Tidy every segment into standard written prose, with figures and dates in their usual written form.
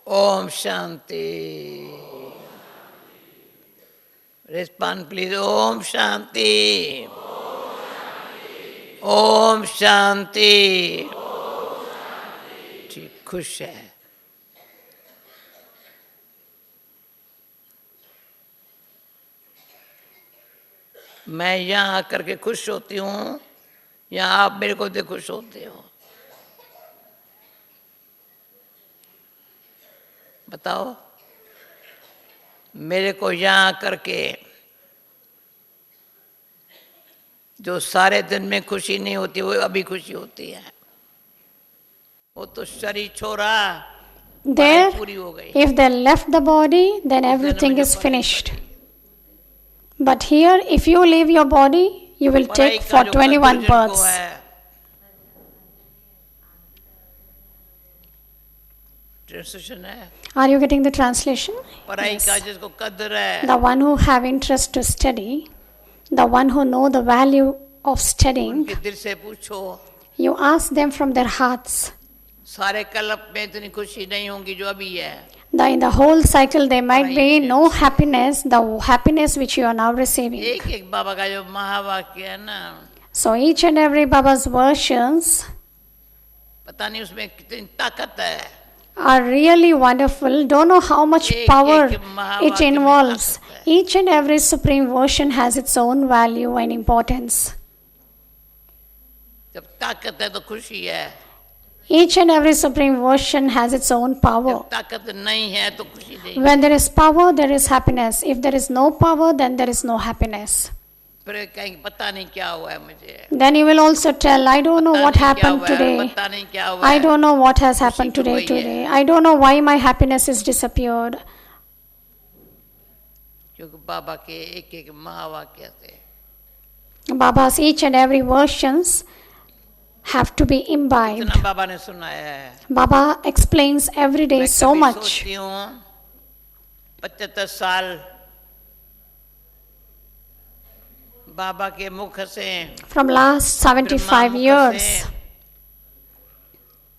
Om Shanti. Respond please. Om Shanti. Om Shanti. ठीक, खुश है। मैं यहाँ आकर के खुश होती हूँ या आप मेरे को देख खुश होते हो? बताओ। मेरे को यहाँ करके जो सारे दिन में खुशी नहीं होती वो अभी खुशी होती है। वो तो शरीर छोड़ा, There, पूरी हो गई। if they left the body, then everything is finished. But here, if you leave your body, you will take for 21 births. Translation है। Are you getting the translation? पढ़ाई Yes. का जिसको कदर है, The one who have interest to study, the one who know the value of studying, उनके दिल से पूछो। you ask them from their hearts. सारे कल्प में इतनी खुशी नहीं होगी जो अभी है। In the whole cycle, there might be no happiness, the happiness which you are now receiving. एक एक बाबा का जो महावाक्य है ना, So each and every Baba's versions पता नहीं उसमें कितनी ताकत है। are really wonderful. Don't know how much power it involves. Each and every supreme version has its own value and importance. जब ताकत है तो खुशी है। Each and every supreme version has its own power. जब ताकत नहीं है तो खुशी नहीं। When there is power, there is happiness. If there is no power, then there is no happiness. फिर कहीं पता नहीं क्या हुआ है मुझे। Then you will also tell, I don't know what happened today. पता नहीं क्या हुआ I है। don't know what has happened today. I don't know why my happiness has disappeared. क्योंकि बाबा के एक एक महावाक्य थे। Baba's each and every versions have to be imbibed. इतना बाबा ने सुनाया है। Baba explains every day so मैं कभी much. सोचती हूँ 75 साल बाबा के मुख से, From last 75 years,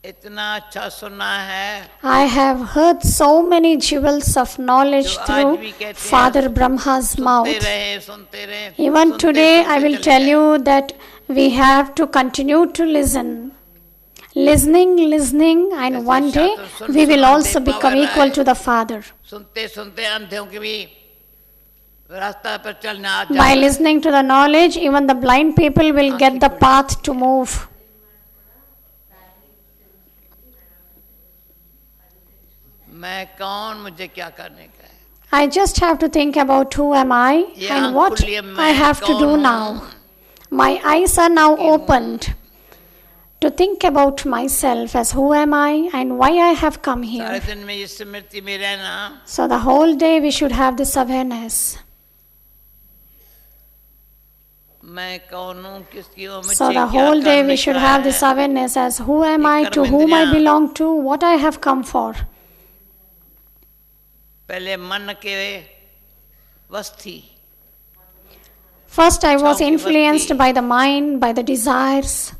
इतना अच्छा सुना है। I have heard so many jewels of knowledge through Father Brahma's mouth. सुनते रहे। Even today, I will tell you that we have to continue to listen. Listening, and one day we will also become equal to the Father. सुनते सुनते अंधों के भी रास्ता पर चलना आ By जाए। listening to the knowledge, even the blind people will get the path to move. मैं कौन, मुझे क्या करने का है? I just have to think about who am I and what I have to do now. My eyes are now opened to think about myself as who am I and why I have come सारे here. दिन में इस स्मृति में रहना। So the whole day we should have this awareness. मैं कौन हूँ, किसकी हूँ, मुझे So the क्या whole day we करने should का have है? this awareness as who am I, to whom I belong to, what I have come for. पहले मन के वश थी। First I was influenced by the mind, by the desires.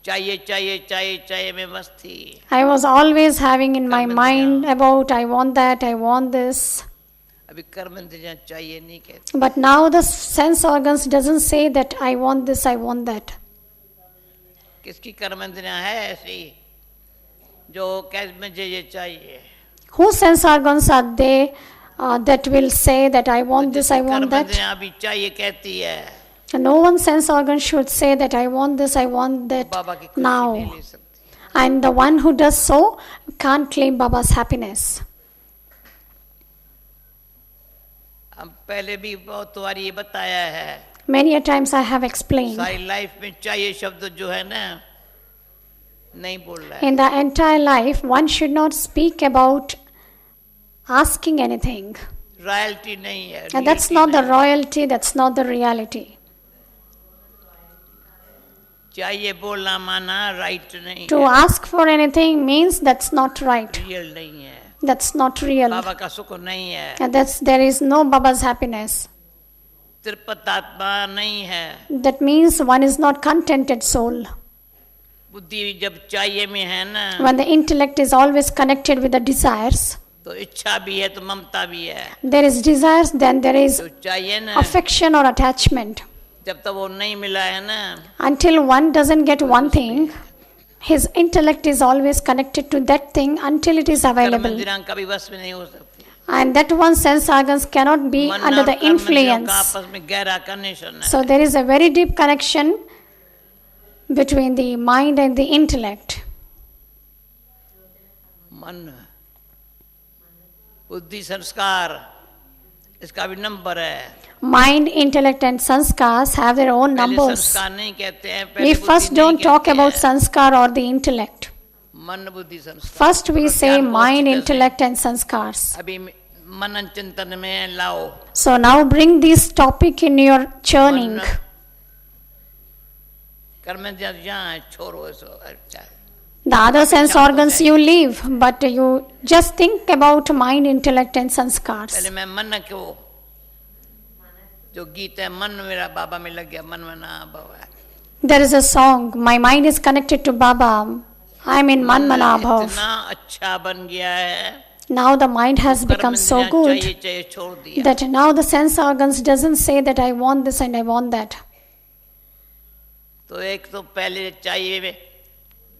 चाहिए चाहिए चाहिए चाहिए में मस्त थी। I was always having in my mind about I want that, I want this. अभी कर्म इंद्रियां चाहिए नहीं कहते। But now the sense organs doesn't say that I want this, I want that. किसकी कर्म इंद्रियां है ऐसी जो कह मुझे ये चाहिए? Whose sense organs are they that will say that I want this, I want कर्म that? इंद्रियां अभी चाहिए कहती है, No one sense organ should say that I want this, I want that बाबा की खुशी नहीं now. ले सकती। And the one who does so can't claim Baba's happiness. हम पहले भी बहुत बार ये बताया है, Many a times I have explained. सारी लाइफ में चाहिए शब्द जो है ना नहीं बोल रहा है। In the entire life, one should not speak about asking anything. Royalty नहीं है। And that's not the royalty, that's not the reality. चाहिए बोलना माना राइट नहीं To ask for anything means that's not right. Real नहीं है। That's not real. बाबा का सुख नहीं है। And there is no Baba's happiness. त्रिपत आत्मा नहीं है। That means one is not contented soul. बुद्धि जब चाहिए में है ना, when the intellect is always connected with the desires, तो इच्छा भी है तो ममता भी है। there is desires, then there is जो चाहिए ना, affection or attachment. जब तक वो नहीं मिला है ना, Until one doesn't get one thing, his intellect is always connected to that thing until it is कर्म available. इंद्रियां कभी वश में नहीं हो सकती। And that one sense organs cannot be मन under और the कर्म इंद्रियों influence. का आपस में गहरा कनेक्शन है। So there is a very deep connection between the mind and the intellect. मन, बुद्धि, संस्कार, इसका भी नंबर है। Mind, intellect and sanskars have their own पहले numbers. संस्कार नहीं कहते हैं, We पहले बुद्धि first नहीं don't talk कहते about हैं। sanskar or the intellect. मन, बुद्धि, संस्कार। First we और say ज्ञान को mind, अच्छी तरह से intellect and sanskars. अभी मनन चिंतन में लाओ। So now bring this topic in your churning. मन, कर्म जहाँ छोड़ो इसको, अच्छा। The other sense organs you leave, but you just think about mind, intellect and sanskars. पहले मैं मन को, जो गीत है, मन मेरा बाबा में लग गया, मन में ना बाबा। There is a song, my mind is connected to Baba. I am in Manmanabhav. इतना अच्छा बन गया है, Now the mind has become so कर्म good चाहिए चाहिए छोड़ दिया। that now the sense organs doesn't say that I want this and I want that. तो एक तो पहले चाहिए में,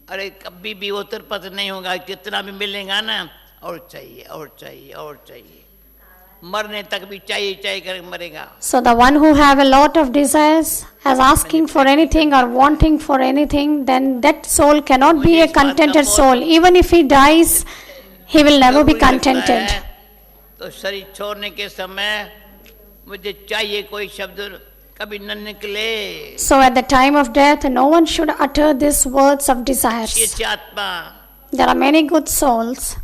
अरे कभी भी वो तिरपत नहीं होगा, कितना भी मिलेगा ना, और चाहिए और चाहिए और चाहिए, मरने तक भी चाहिए चाहिए करके मरेगा। So the one who have a lot of desires, as asking for anything or wanting for anything, then that soul cannot be a contented soul. Even if he dies, he will never be contented. तो शरीर छोड़ने के समय मुझे चाहिए कोई शब्द कभी न निकले। So at the time of death, no one should utter these words of desires. ये आत्मा There are many good souls.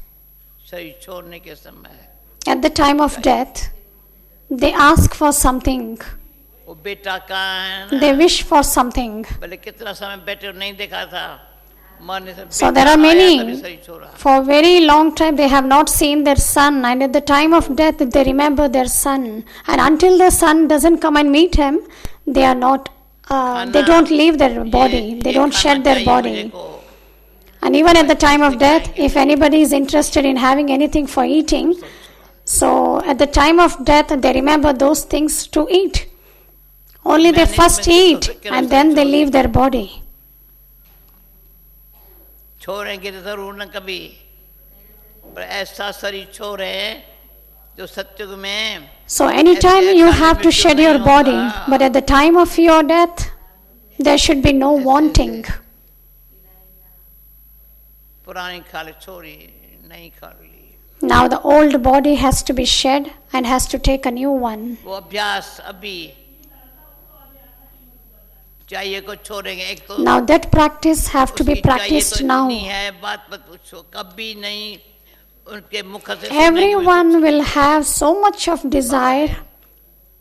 शरीर छोड़ने के समय At the time of death, they ask for something. वो बेटा कहाँ है ना, They wish for something. भले कितना समय बेटे नहीं देखा था, मरने से So बेटा there are आया, many, तभी शरीर छोड़ा। for very long time they have not seen their son, and at the time of death they remember their son. And until their son doesn't come and meet him, they are not, they don't leave their body, they don't shed their body. And even at the time of death, if anybody is interested in having anything for eating, so at the time of death they remember those things to eat. Only they first eat and then they leave their body. छोड़ेंगे तो जरूर न कभी, पर ऐसा शरीर छोड़े जो सत्युग में। So anytime you have to shed your body, but at the time of your death, there should be no wanting. पुरानी खाल छोड़ी, नई खाल ली। Now the old body has to be shed and has to take a new one. वो अभ्यास अभी चाहिए को छोड़ेंगे। एक तो Now that practice have to be उसकी चाहिए practiced तो now. नहीं है, बात मत पूछो, कभी नहीं उनके मुख से Everyone will have so much of desire,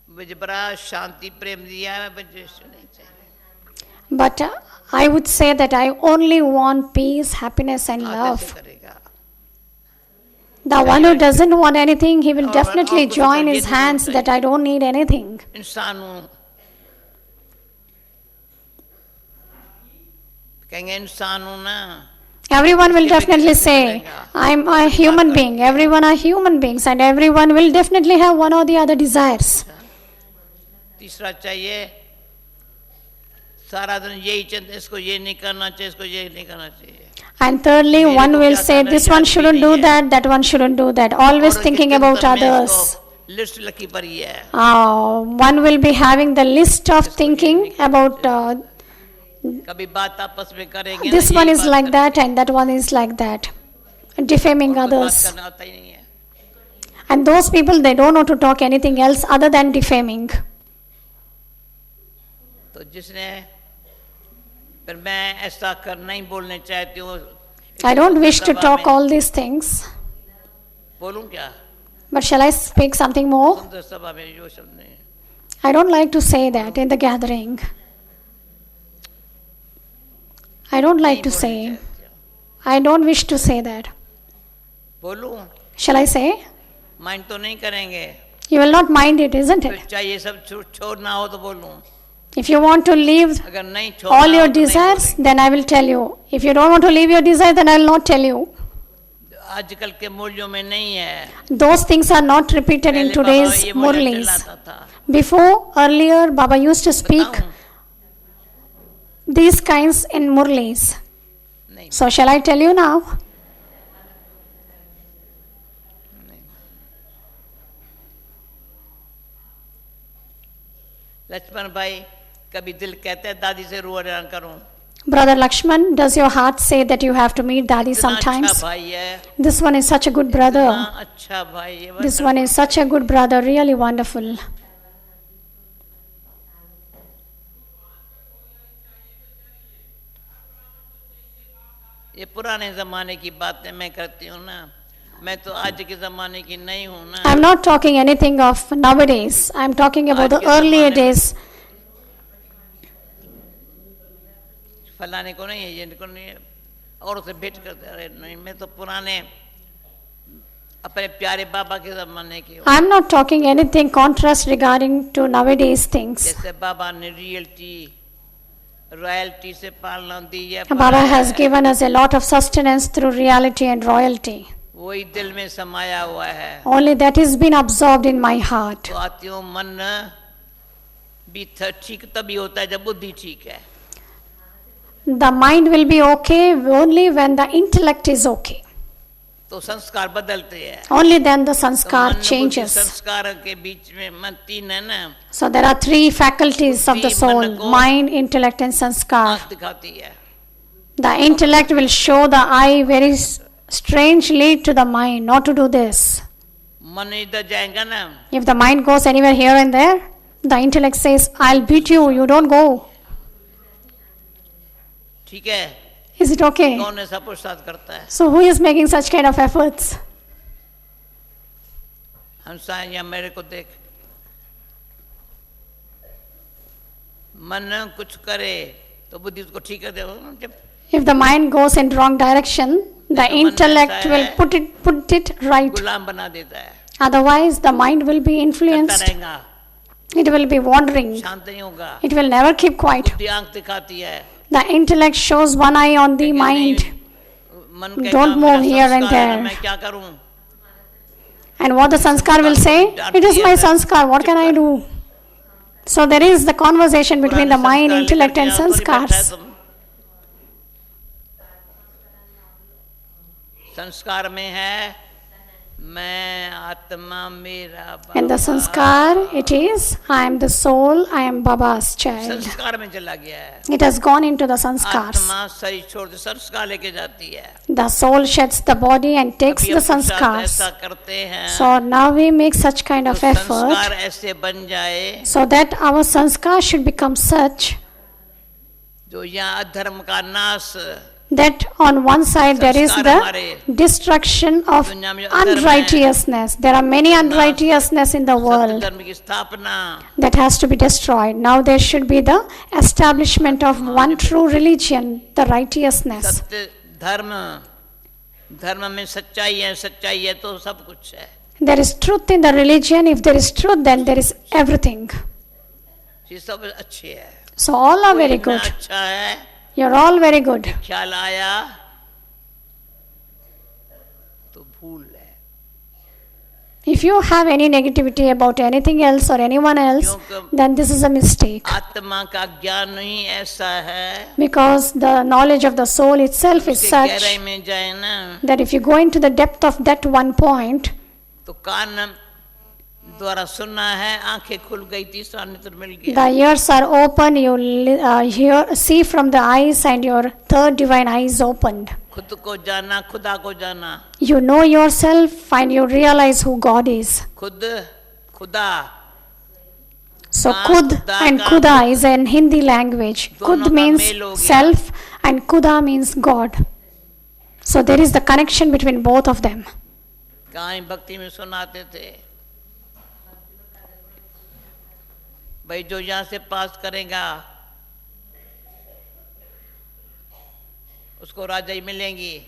मुझे बड़ा शांति प्रेम दिया है, मुझे नहीं चाहिए। but I would say that I only want peace, happiness and love. कैसे करेगा? The one who doesn't want anything, he will definitely join his hands that I don't need anything. इंसान हूँ, कहेंगे इंसान हूँ ना। Everyone will definitely say, I'm a human being. Everyone are human beings and everyone will definitely have one or the other desires. तीसरा चाहिए, सारा दिन यही चिंता, इसको ये नहीं करना चाहिए, इसको ये नहीं करना चाहिए। And thirdly, one will say, this one shouldn't do that, that one shouldn't do that. Always thinking about others. List लिखी पड़ी है। One will be having the list of thinking about कभी बात आपस में करेंगे, this one is like that and that one is like that. Defaming बात others. करना आता ही नहीं है। And those people, they don't know to talk anything else other than defaming. तो जिसने फिर मैं ऐसा कर नहीं बोलने चाहती हूँ, I don't wish to talk all these things. बोलूं क्या? But shall I speak something more? सुंदर सभा में जो शब्द नहीं, I don't like to say that in the gathering. I don't like to say. I don't wish to say that. बोलूं? Shall I say? Mind तो नहीं करेंगे। You will not mind it, isn't फिर it? चाहिए सब छोड़ना हो तो बोलूं। If you want to leave अगर नहीं all your छोड़ना हो तो नहीं desires, बोलेंगे। then I will tell you. If you don't want to leave your desires, then I will not tell you. आजकल के मूल्यों में नहीं है। Those things are not repeated in पहले बाबा today's ये भजन Murlis. चलाता था। Before, earlier, Baba used to speak बताऊं? these kinds in Murlis. नहीं So, shall I tell you now? Lakshman भाई कभी दिल कहता है दादी से रूबरू करूं। Brother Lakshman, does your heart say that you have to meet Dadi इतना अच्छा sometimes? भाई है, This one is such a good इतना brother. अच्छा भाई है। This one is such a good brother, really wonderful. ये पुराने जमाने की बातें मैं करती हूँ ना, मैं तो आज के जमाने की नहीं हूँ ना। I'm not talking anything of nowadays. I'm talking about the earlier days. फलाने को नहीं है, ये को नहीं है, और उसे भेंट करते। अरे नहीं, मैं तो पुराने अपने प्यारे बाबा के जमाने की हूँ। I'm not talking anything contrast regarding to nowadays things. जैसे बाबा ने रॉयल्टी से पालना दी है। Baba has given us a lot of sustenance through reality and royalty. वही दिल में समाया हुआ है। Only that has been absorbed in my heart. तो आती हूँ, मन भी ठीक तभी होता है जब बुद्धि ठीक है। The mind will be okay only when the intellect is okay. तो संस्कार बदलते हैं। Only then the तो sanskar मन बुद्धि changes. संस्कार के बीच में मन तीन है ना, So there are three faculties of the बुद्धि, soul: मन को mind, intellect, and sanskar. आँख दिखाती है। The intellect will show the eye very strangely to the mind not to do this. मन इधर जाएगा ना, If the mind goes anywhere here and there, the intellect says, I'll beat you, you don't go. ठीक है, Is it okay? कौन ऐसा पुरुषार्थ करता है? So who is making such kind of efforts? हंसा या मेरे को देख, मन कुछ करे तो बुद्धि उसको ठीक कर दे। जब If the mind goes in wrong direction, the intellect will put it right. गुलाम बना देता है, Otherwise, the mind will be करता influenced. रहेगा, It will be wandering. शांत नहीं होगा। It will never keep quiet. बुद्धि आंख दिखाती है, The intellect shows one eye on the लेकिन mind. नहीं, मन कहता, Don't move मेरा here and संस्कार है ना, there. मैं क्या करूं? And what the sanskar will say? It is my sanskar, what can I do? So there is the conversation between the mind, intellect and sanskars. संस्कार में है मैं आत्मा मेरा And the Baba. sanskar, it is, I am the soul, I am Baba's child. संस्कार में चला गया है। It has gone into the sanskars. आत्मा शरीर छोड़ के संस्कार लेके जाती है। The soul sheds the body and takes अभी the हम पुरुषार्थ sanskars. ऐसा करते हैं So now we make such kind तो of effort संस्कार ऐसे बन जाए so that our sanskar should become such जो यहाँ अधर्म का नाश, that on one side there is the destruction of unrighteousness. There are many unrighteousness in the सत्य world धर्म की स्थापना, that has to be destroyed. Now there should be the establishment of one true religion, the righteousness. सत्य धर्म, धर्म में सच्चाई है तो सब कुछ है। There is truth in the religion. If there is truth, then there is everything. ये सब अच्छे है, So all are very इतना good. अच्छा है। You're all very good. ख्याल आया तो भूल है, If you have any negativity about anything else or anyone else, then this is a mistake. आत्मा का ज्ञान ही ऐसा है, Because the knowledge of the soul itself is उसके such गहराई में जाए ना that if you go into the depth of that one point, तो कान द्वारा सुनना है, आंखें खुल गई, तीसरा नेत्र मिल गया। the ears are open, you see from the eyes and your third divine eye is opened. खुद को जाना, खुदा को जाना, You know yourself and you realize who God is. खुद खुदा, So Kud and Kuda is in Hindi language. Kud means self and Kuda means God. So there is the connection between both of them. कहानी भक्ति में सुनाते थे भाई, जो यहाँ से पास करेगा उसको राजाई मिलेंगी।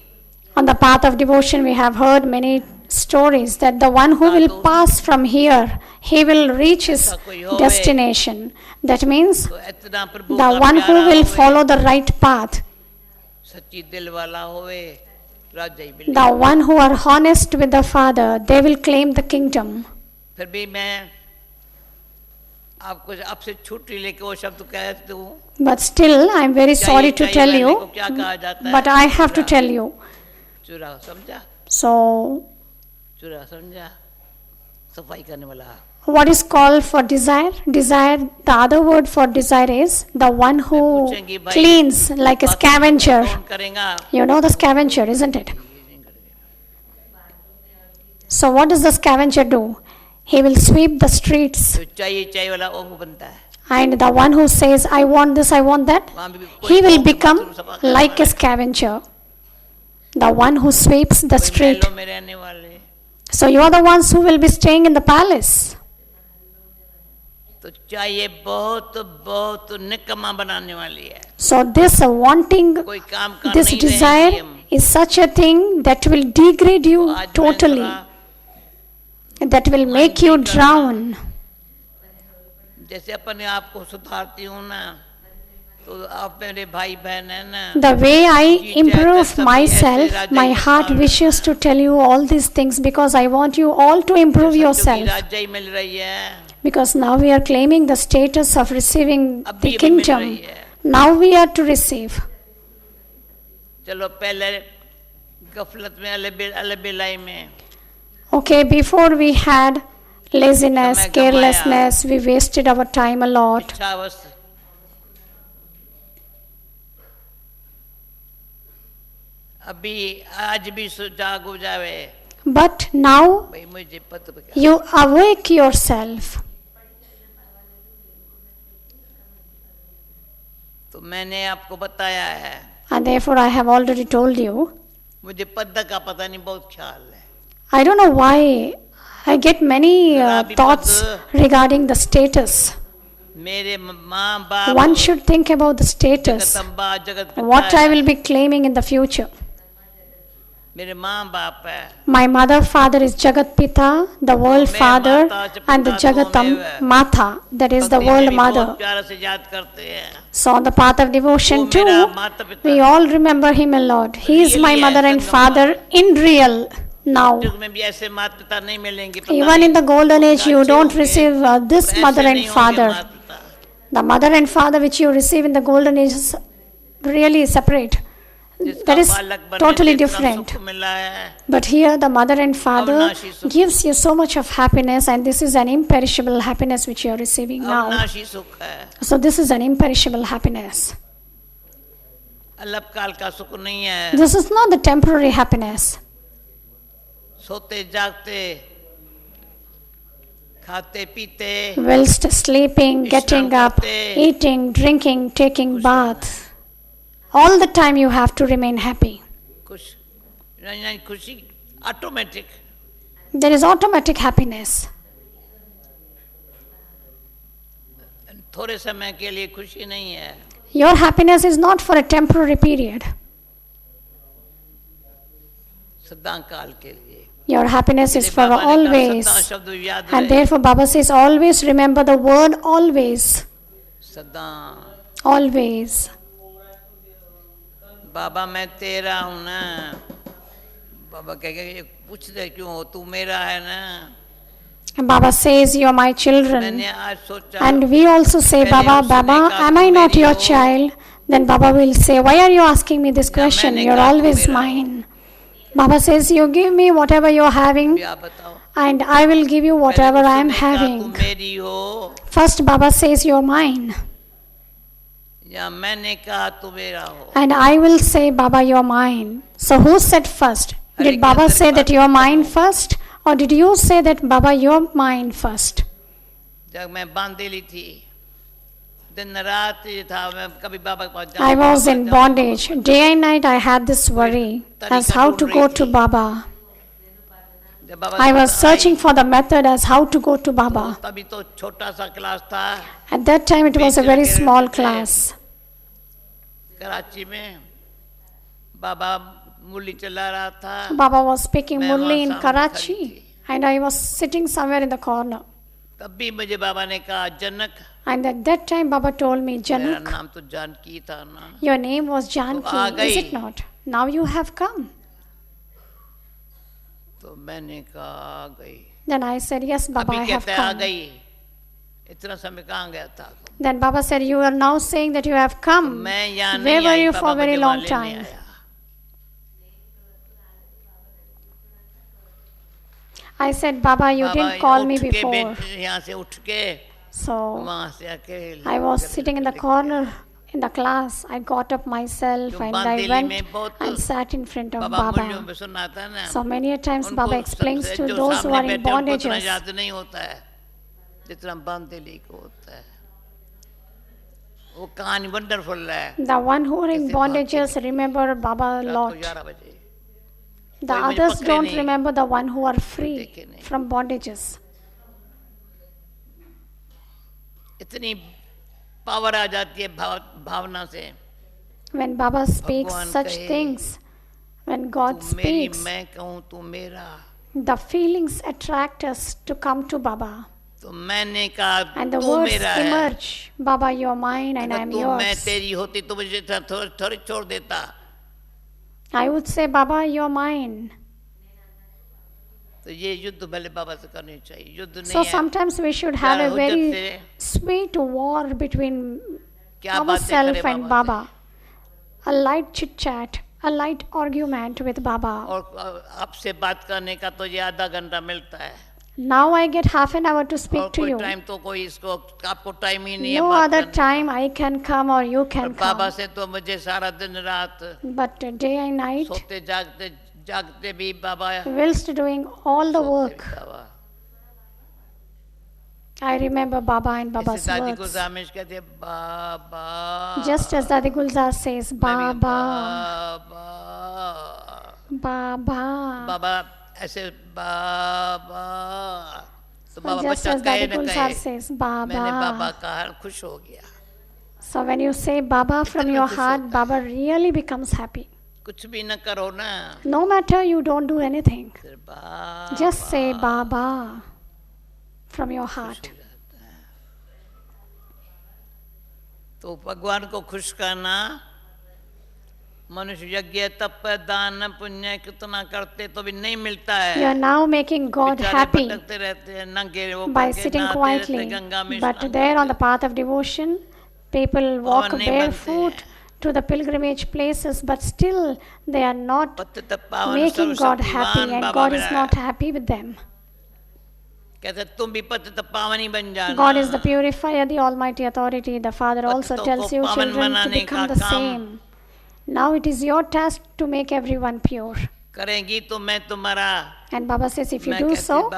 On the path of devotion, we have heard many stories that the one who will pass from here, he will reach his destination. That means the one who will follow the right path, the one who are honest with the Father, they will claim the kingdom. But still, I am very sorry to tell you, but I have to tell you. So, what is called for desire? Desire, the other word for desire is the one who cleans like a scavenger. You know the scavenger, isn't it? So what does the scavenger do? He will sweep the streets. And the one who says, I want this, I want that, he will become like a scavenger. The one who sweeps the street. So you are the ones who will be staying in the palace. So this wanting, this desire is such a thing that will degrade you totally. That will make you drown. The way I improve myself, my heart wishes to tell you all these things because I want you all to improve yourself. Because now we are claiming the status of receiving the kingdom. Now we are to receive. Okay, before we had laziness, carelessness, we wasted our time a lot. But now you awake yourself. And therefore I have already told you. I don't know why I get many thoughts regarding the status. One should think about the status, what I will be claiming in the future. My mother, father is Jagat Pita, the world father, and the Jagatam Mata, that is the world mother. So on the path of devotion too, we all remember him a lot. He is my mother and father in real. Now, even in the golden age, you don't receive this mother and father. The mother and father which you receive in the golden age is really separate. That is totally different. But here, the mother and father gives you so much of happiness, and this is an imperishable happiness which you are receiving now. So this is an imperishable happiness. This is not the temporary happiness. Whilst sleeping, getting up, eating, drinking, taking bath, all the time you have to remain happy. There is automatic happiness. Your happiness is not for a temporary period. Your happiness is for always. And therefore Baba says, always remember the word always. Always. बाबा मैं तेरा हूँ ना, बाबा कहेगा पूछते क्यों हो, तू मेरा है ना. And Baba says, you are my children. And we also say, Baba, Baba, am I not your child? Then Baba will say, why are you asking me this question? You are always mine. Baba says, you give me whatever you are having, and I will give you whatever I am having. First Baba says, you are mine. And I will say, Baba, you are mine. So who said first? Did Baba say that you are mine first? Or did you say that, Baba, you are mine first? I was in bondage. Day and night I had this worry as how to go to Baba. I was searching for the method as how to go to Baba. At that time it was a very small class. मुरली चला रहा था. Baba was speaking मैं Murli वहाँ in सामने खड़ी Karachi, थी. and I was sitting somewhere in the corner. तब भी मुझे बाबा ने कहा, जनक, And at that time, Baba told me, मेरा Janak, नाम तो जानकी था ना. your name was uh Janki, गई. is it not? Now you have come. तो मैंने कहा आ गई. Then I said, yes, Baba, अभी I have कहते आ come. गई. इतना समय कहाँ गया था? Then Baba said, you are now saying that you have come. मैं यहाँ Where नहीं were I, you Baba for a very मुझे long वहाँ लेने time? आया. I said, Baba, you Baba didn't call me उठ के before. यहाँ से उठ के So वहाँ से आके I was sitting in the corner in the class. I got up myself जो and बांध I दिल्ली went में बहुत and sat in front of Baba मुरलियों Baba. में सुनाता है ना. So many a times उनको Baba explains सबसे to जो those who सामने are in बैठे उनको इतना bondages. याद नहीं होता है जितना बांध दिल्ली को होता है. वो कहानी वंडरफुल है. The one who are in कैसे भाग के bondages remember Baba a रात को lot. 11 बजे The कोई मुझे others पकड़े don't नहीं. remember the one who are free देखे नहीं. from bondages. इतनी पावर आ जाती है भावना से. When Baba speaks भगवान such कहे, things, when God तू मेरी speaks, मैं कहूँ तू मेरा. the feelings attract us to come to Baba. तो मैंने कहा And the तू words मेरा है. emerge. Baba, you're mine and अगर I'm तू मैं yours. तेरी होती तो मुझे थोड़ी छोड़ देता. I would say, Baba, you're mine. तो ये युद्ध भले बाबा से करनी चाहिए. युद्ध नहीं So है. sometimes we should have a हुज्जत very से sweet war between क्या बातें ourselves करे and Baba Baba. A light chit chat, a light argument with से. Baba. और आपसे बात करने का तो ये आधा घंटा मिलता है. Now I get half an hour to और speak to कोई you. टाइम तो कोई इसको आपको टाइम ही नहीं है No बात other करने time I can come or you का. can और बाबा come. से तो मुझे सारा दिन रात But day and night, सोते जागते भी बाबा. whilst doing all the सोते भी work, Baba. I remember Baba and जैसे Baba's दादी को words. हमेशा कहते हैं, बाबा. Just as Dadi Gulzar says, मैं भी Baba, बाबा. Baba. बाबा ऐसे बाबा. तो बाबा Just बच्चा as कहे Dadi न Gulzar कहे says, मैंने बाबा Baba. कहा खुश हो गया. So when you say Baba from इतना your खुश heart, होता है. Baba really becomes happy. कुछ भी न करो ना. No matter you don't do anything, फिर बाबा just say Baba from your heart. तो भगवान को खुश करना. मनुष्य यज्ञ तप दान पुण्य कितना करते तो भी नहीं मिलता You are है. now making God बेचारे happy भटकते रहते हैं नंगे वो by करके sitting नहाते quietly. रहते गंगा में But स्नान there on the करते. path of devotion, people walk नहीं बनते barefoot हैं. to the pilgrimage places, but still they are not पतित पावन making God happy, सर्वशक्तिवान and बाबा God is मेरा not happy with them. कहते तुम भी पतित पावन ही बन जाना. God is the purifier, the Almighty Authority. The Father also पतितों tells को you, पावन children, to बनाने become का the काम same. Now it is your task to make everyone pure. करेंगी तो मैं तुम्हारा. And Baba says, if you मैं do कहती so,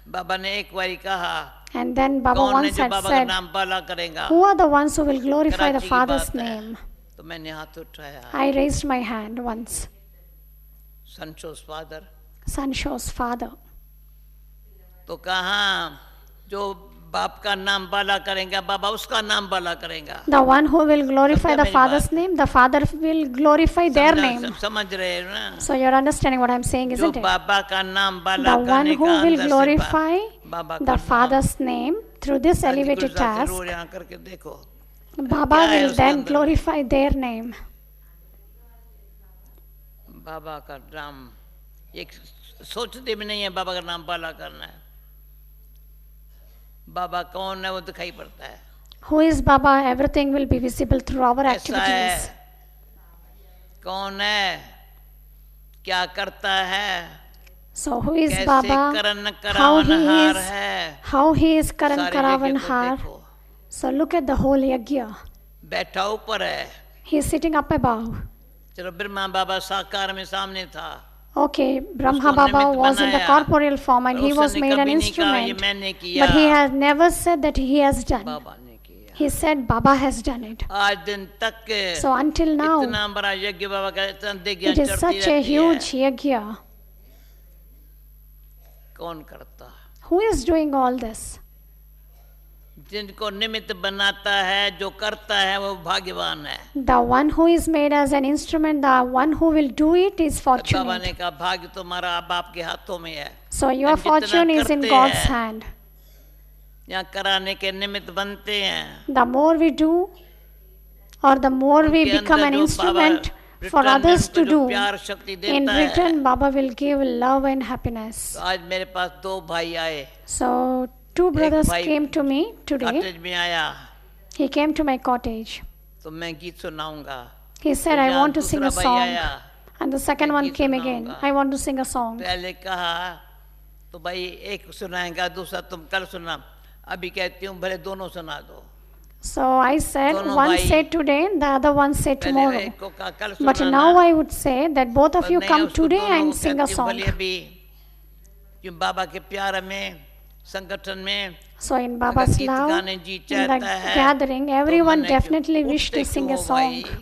बाबा ने एक बारी कहा and then Baba कौन है once जो had बाबा का said, नाम बाला करेगा. who are the ones who will glorify the Karachi की Father's बात है. name? तो मैंने हाथ उठाया. I raised my hand once. Santosh father. Son shows Father. तो कहा जो बाप का नाम बाला करेगा बाबा उसका नाम बाला करेगा. The one who will glorify समझा the मेरी Father's बात? name, the Father will glorify their name. समझ रहे हो ना. So you're understanding what I'm saying, जो isn't it? बाबा का नाम बाला The one करने who का will अंदर से glorify बाबा का the नाम. Father's name through this दादी elevated गुलजार से task, रोज यहाँ करके देखो. Baba क्या है will उसके then अंदर? glorify their name. बाबा का नाम एक सोचते भी नहीं है बाबा का नाम बाला करना है. बाबा कौन है वो दिखाई पड़ता है. Who is Baba? Everything will be visible through our ऐसा है. activities. कौन है क्या करता है. So who is कैसे Baba? Karan How he करावनहार is? है. How he is Karan सारे Karavanhar? यज्ञ को देखो. So look at the whole yajna. बैठा ऊपर है. He is sitting up above. चलो ब्रह्मा बाबा साकार में सामने था. Okay, Brahma उसको Baba निमित्त was in the बनाया. corporeal form and पर he was उसने made an कभी नहीं कहा ये instrument. मैंने किया. But he has never said that he has done. बाबा ने किया. He said Baba has done it. आज दिन तक So until now, इतना बड़ा यज्ञ बाबा का इतना it दिव्य is चढ़ती such a रहती है. huge yajna. कौन करता. Who is doing all this? जिनको निमित्त बनाता है, जो करता है, वो भाग्यवान है। The one who is made as an instrument, the one who will do it is बाबा ने fortunate. कहा भाग्य तुम्हारा बाप के हाथों में है। So your हम जितना fortune is in करते God's हैं, hand. यहाँ कराने के निमित्त बनते हैं। The more we do, or the more we उनके become अंदर an जो instrument बाबा for return में others हमको to जो do, प्यार शक्ति in देता है। return Baba will give love and happiness. तो आज मेरे पास दो भाई आए। So two brothers भाई came to me today. Cottage में आया, He came to my cottage. तो मैं गीत सुनाऊंगा। He said, तो I यहाँ want to sing a दूसरा भाई song. आया, And the second मैं one गीत came again. सुनाऊंगा। I want to sing a song. पहले कहा तो भाई एक सुनाएगा, दूसरा तुम कल सुना। अभी कहती हूँ भले दोनों सुना दो। So I said, दोनों one भाई- said today, the other one said पहले tomorrow. एक को कहा कल But सुनाना, now I would say that both of पर you नहीं, come उसको today दोनों and को sing a कहती हूँ, song. भले अभी क्यों बाबा के प्यार में, संगठन में So in Baba's गीत love, गाने जी in the चाहता है, gathering, तो everyone मैंने क्यों- definitely wished उठते to sing क्यों a हो भाई? song.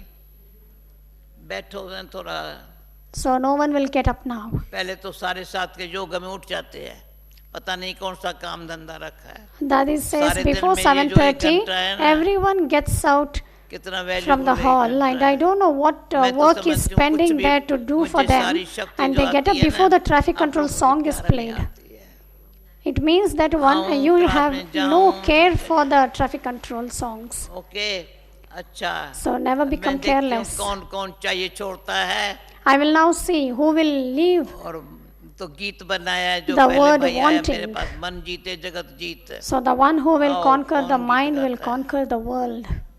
बैठो हैं थोड़ा। So no one will get up now. पहले तो 7:30 के योग में उठ जाते हैं, पता नहीं कौन सा काम धंधा रखा है। Daddy says सारे दिन before में ये जो एक 7:30, घंटा है ना, everyone gets out कितना valuable from the एक hall. घंटा Like है। I don't know what मैं तो work is समझती हूँ, कुछ pending भी there to do मुझे for them, सारी शक्ति and जो they get आती up है before ना, the traffic आप control लोगों को song is प्यार नहीं played. आती है। It means that one आऊं, you क्लास have में no जाऊं, care for the traffic control songs. Okay, अच्छा। So never मैं become देखती हूँ careless. कौन कौन चाहिए छोड़ता है, I will now see who will leave और तो गीत बनाया है जो the पहले word भाई आया मेरे wanting. पास, मन जीते जगत जीत। So the one who will आओ, conquer the कौन गीत mind will गाता है? conquer the world.